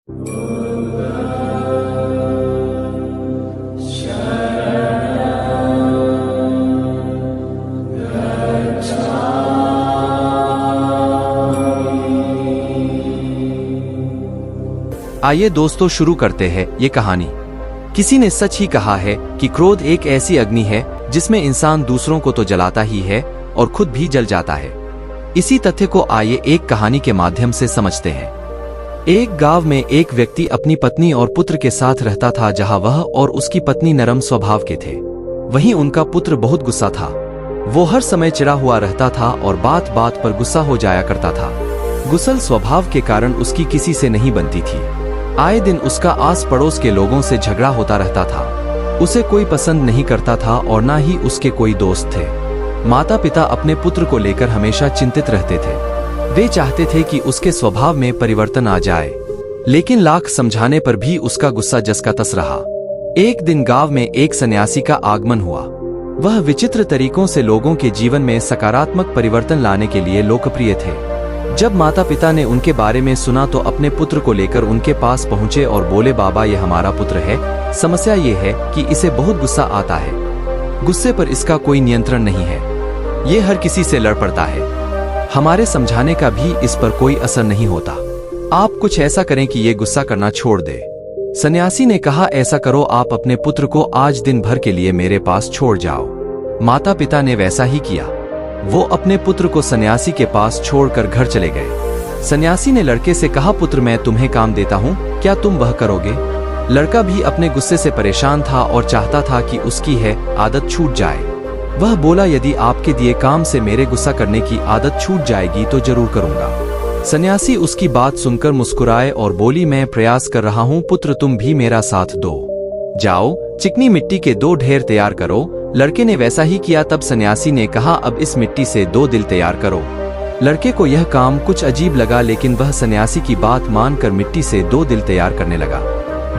आइए दोस्तों शुरू करते हैं ये कहानी। किसी ने सच ही कहा है कि क्रोध एक ऐसी अग्नि है जिसमें इंसान दूसरों को तो जलाता ही है और खुद भी जल जाता है। इसी तथ्य को आइए एक कहानी के माध्यम से समझते हैं। एक गांव में एक व्यक्ति अपनी पत्नी और पुत्र के साथ रहता था, जहां वह और उसकी पत्नी नरम स्वभाव के थे। वहीं उनका पुत्र बहुत गुस्सा था। वो हर समय चिढ़ा हुआ रहता था और बात बात पर गुस्सा हो जाया करता था। गुस्सैल स्वभाव के कारण उसकी किसी से नहीं बनती थी। आए दिन उसका आस पड़ोस के लोगों से झगड़ा होता रहता था। उसे कोई पसंद नहीं करता था और ना ही उसके कोई दोस्त थे। माता पिता अपने पुत्र को लेकर हमेशा चिंतित रहते थे। वे चाहते थे कि उसके स्वभाव में परिवर्तन आ जाए, लेकिन लाख समझाने पर भी उसका गुस्सा जस का तस रहा। एक दिन गांव में एक सन्यासी का आगमन हुआ। वह विचित्र तरीकों से लोगों के जीवन में सकारात्मक परिवर्तन लाने के लिए लोकप्रिय थे। जब माता पिता ने उनके बारे में सुना तो अपने पुत्र को लेकर उनके पास पहुंचे और बोले, बाबा ये हमारा पुत्र है। समस्या ये है कि इसे बहुत गुस्सा आता है। गुस्से पर इसका कोई नियंत्रण नहीं है। ये हर किसी से लड़ पड़ता है। हमारे समझाने का भी इस पर कोई असर नहीं होता। आप कुछ ऐसा करें कि ये गुस्सा करना छोड़ दे। सन्यासी ने कहा, ऐसा करो, आप अपने पुत्र को आज दिन भर के लिए मेरे पास छोड़ जाओ। माता पिता ने वैसा ही किया। वो अपने पुत्र को सन्यासी के पास छोड़कर घर चले गए। सन्यासी ने लड़के से कहा, पुत्र मैं तुम्हें काम देता हूँ, क्या तुम वह करोगे? लड़का भी अपने गुस्से से परेशान था और चाहता था कि उसकी है आदत छूट जाए। वह बोला, यदि आपके दिए काम से मेरे गुस्सा करने की आदत छूट जाएगी तो जरूर करूँगा। सन्यासी उसकी बात सुनकर मुस्कुराए और बोली, मैं प्रयास कर रहा हूँ पुत्र, तुम भी मेरा साथ दो। जाओ, चिकनी मिट्टी के 2 ढेर तैयार करो। लड़के ने वैसा ही किया। तब सन्यासी ने कहा, अब इस मिट्टी से 2 दिल तैयार करो। लड़के को यह काम कुछ अजीब लगा, लेकिन वह सन्यासी की बात मानकर मिट्टी से 2 दिल तैयार करने लगा।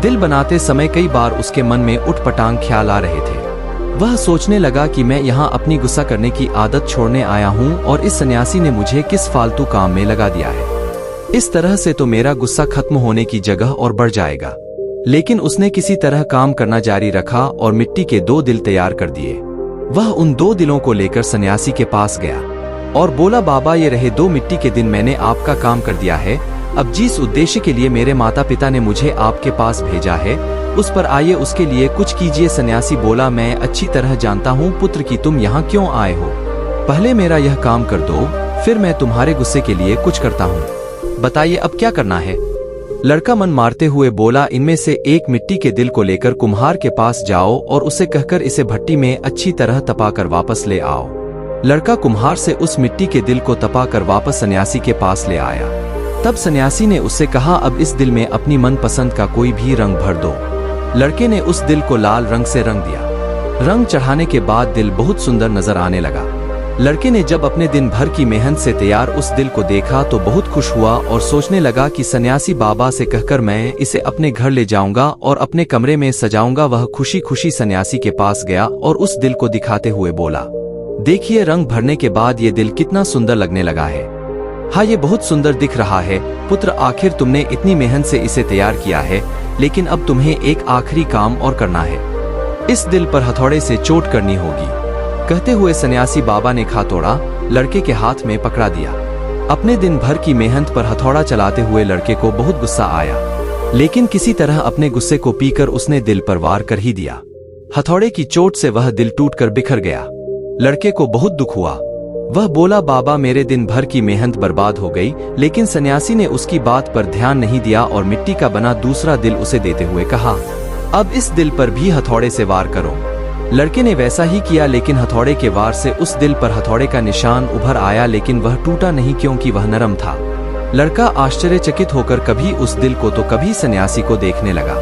दिल बनाते समय कई बार उसके मन में उठपटांग ख्याल आ रहे थे। वह सोचने लगा कि मैं यहाँ अपनी गुस्सा करने की आदत छोड़ने आया हूँ और इस सन्यासी ने मुझे किस फालतू काम में लगा दिया है। इस तरह से तो मेरा गुस्सा खत्म होने की जगह और बढ़ जाएगा। लेकिन उसने किसी तरह काम करना जारी रखा और मिट्टी के 2 दिल तैयार कर दिए। वह उन 2 दिलों को लेकर सन्यासी के पास गया और बोला, बाबा ये रहे 2 मिट्टी के दिन, मैंने आपका काम कर दिया है। अब जिस उद्देश्य के लिए मेरे माता पिता ने मुझे आपके पास भेजा है उस पर आइए, उसके लिए कुछ कीजिए। सन्यासी बोला, मैं अच्छी तरह जानता हूँ पुत्र कि तुम यहाँ क्यों आए हो। पहले मेरा यह काम कर दो, फिर मैं तुम्हारे गुस्से के लिए कुछ करता हूँ। बताइए अब क्या करना है? लड़का मन मारते हुए बोला, इनमें से एक मिट्टी के दिल को लेकर कुम्हार के पास जाओ और उसे कहकर इसे भट्टी में अच्छी तरह तपाकर वापस ले आओ। लड़का कुम्हार से उस मिट्टी के दिल को तपाकर वापस सन्यासी के पास ले आया। तब सन्यासी ने उससे कहा, अब इस दिल में अपनी मनपसंद का कोई भी रंग भर दो। लड़के ने उस दिल को लाल रंग से रंग दिया। रंग चढ़ाने के बाद दिल बहुत सुंदर नजर आने लगा। लड़के ने जब अपने दिन भर की मेहनत से तैयार उस दिल को देखा तो बहुत खुश हुआ और सोचने लगा कि सन्यासी बाबा से कहकर मैं इसे अपने घर ले जाऊंगा और अपने कमरे में सजाऊंगा। वह खुशी खुशी सन्यासी के पास गया और उस दिल को दिखाते हुए बोला, देखिए रंग भरने के बाद ये दिल कितना सुंदर लगने लगा है। हाँ, ये बहुत सुंदर दिख रहा है पुत्र, आखिर तुमने इतनी मेहनत से इसे तैयार किया है, लेकिन अब तुम्हें एक आखिरी काम और करना है। इस दिल पर हथौड़े से चोट करनी होगी। कहते हुए सन्यासी बाबा ने हाथौड़ा लड़के के हाथ में पकड़ा दिया। अपने दिन भर की मेहनत पर हथौड़ा चलाते हुए लड़के को बहुत गुस्सा आया, लेकिन किसी तरह अपने गुस्से को पीकर उसने दिल पर वार कर ही दिया। हथौड़े की चोट से वह दिल टूटकर बिखर गया। लड़के को बहुत दुख हुआ। वह बोला, बाबा मेरे दिन भर की मेहनत बर्बाद हो गई। लेकिन सन्यासी ने उसकी बात पर ध्यान नहीं दिया और मिट्टी का बना दूसरा दिल उसे देते हुए कहा, अब इस दिल पर भी हथौड़े से वार करो। लड़के ने वैसा ही किया, लेकिन हथौड़े के वार से उस दिल पर हथौड़े का निशान उभर आया, लेकिन वह टूटा नहीं क्योंकि वह नरम था। लड़का आश्चर्यचकित होकर कभी उस दिल को तो कभी सन्यासी को देखने लगा।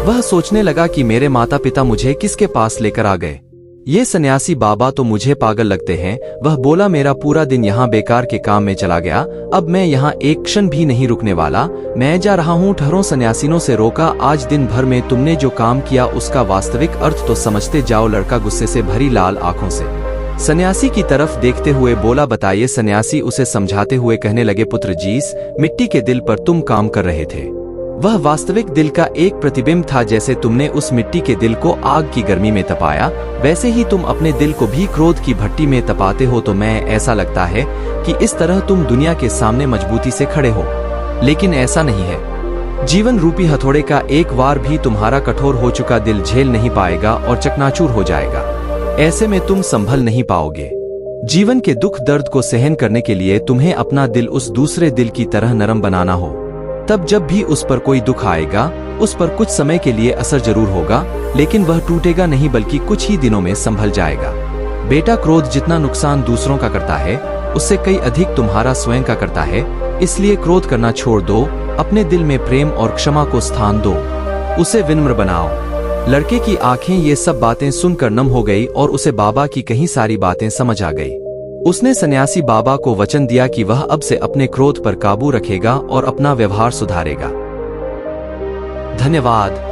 वह सोचने लगा कि मेरे माता पिता मुझे किसके पास लेकर आ गए। ये सन्यासी बाबा तो मुझे पागल लगते हैं। वह बोला, मेरा पूरा दिन यहाँ बेकार के काम में चला गया, अब मैं यहाँ एक क्षण भी नहीं रुकने वाला, मैं जा रहा हूँ। ठहरो, सन्यासिनों से रोका, आज दिन भर में तुमने जो काम किया उसका वास्तविक अर्थ तो समझते जाओ। लड़का गुस्से से भरी लाल आंखों से सन्यासी की तरफ देखते हुए बोला, बताइए। सन्यासी उसे समझाते हुए कहने लगे, पुत्र, जिस मिट्टी के दिल पर तुम काम कर रहे थे वह वास्तविक दिल का एक प्रतिबिंब था। जैसे तुमने उस मिट्टी के दिल को आग की गर्मी में तपाया, वैसे ही तुम अपने दिल को भी क्रोध की भट्टी में तपाते हो। तो मैं ऐसा लगता है कि इस तरह तुम दुनिया के सामने मजबूती से खड़े हो, लेकिन ऐसा नहीं है। जीवन रूपी हथौड़े का एक वार भी तुम्हारा कठोर हो चुका दिल झेल नहीं पाएगा और चकनाचूर हो जाएगा। ऐसे में तुम संभल नहीं पाओगे। जीवन के दुख दर्द को सहन करने के लिए तुम्हें अपना दिल उस दूसरे दिल की तरह नरम बनाना हो। तब जब भी उस पर कोई दुख आएगा, उस पर कुछ समय के लिए असर जरूर होगा, लेकिन वह टूटेगा नहीं बल्कि कुछ ही दिनों में संभल जाएगा। बेटा, क्रोध जितना नुकसान दूसरों का करता है, उससे कई अधिक तुम्हारा स्वयं का करता है। इसलिए क्रोध करना छोड़ दो, अपने दिल में प्रेम और क्षमा को स्थान दो, उसे विनम्र बनाओ। लड़के की आंखें ये सब बातें सुनकर नम हो गई और उसे बाबा की कहीं सारी बातें समझ आ गई। उसने सन्यासी बाबा को वचन दिया कि वह अब से अपने क्रोध पर काबू रखेगा और अपना व्यवहार सुधारेगा। धन्यवाद।